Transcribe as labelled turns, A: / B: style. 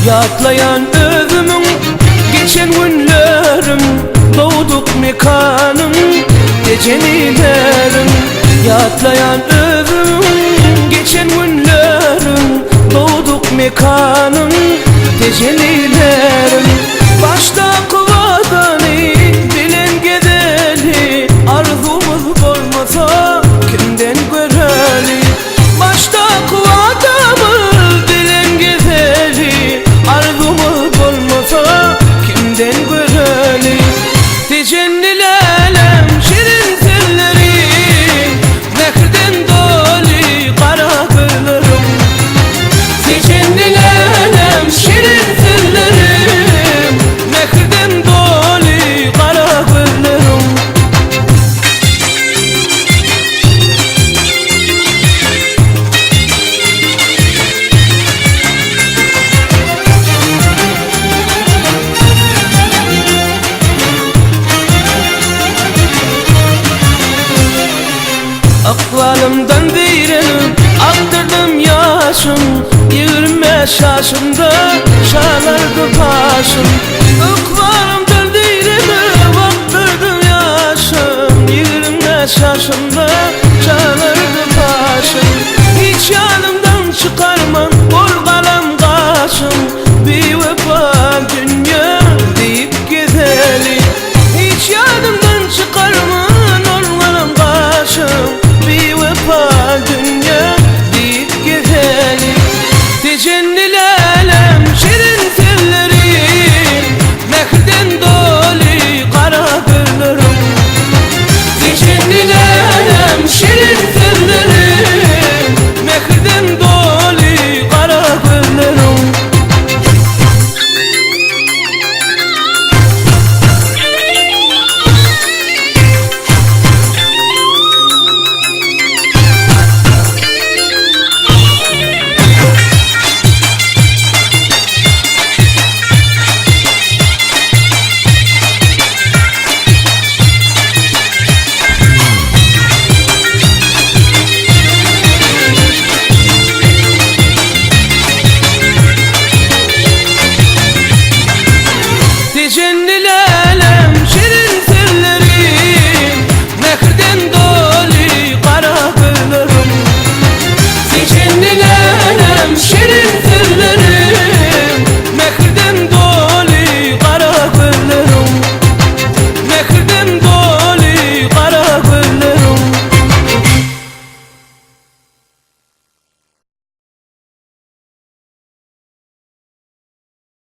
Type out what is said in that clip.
A: Yatlayan özümün geçen günlerim, doğduk mekanım gecenilerim. Yatlayan özümün geçen günlerim, doğduk mekanım gecenilerim. Başta kıvadani bilen gedeli, arzumuz olmasa kimden göreli. Başta kıvadamız bilen gedeli, arzumuz olmasa kimden göreli. Tecennilerim şirin selleri, mehirden dolu kara güllerim. Tecennilerim şirin sellerim, mehirden dolu kara güllerim. Akvalımdan değilim, aktırdım yaşım. 25 yaşımda çalardı başım. Akvalımdan değilim, aktırdım yaşım. 25 yaşımda çalardı başım. Hiç yanımdan çıkarmam, bol kalan kaşım. Bir vefa dünya deyip gidelim. Hiç yanımdan çıkarmam, bol kalan kaşım. Bir vefa dünya deyip gidelim. Tecenni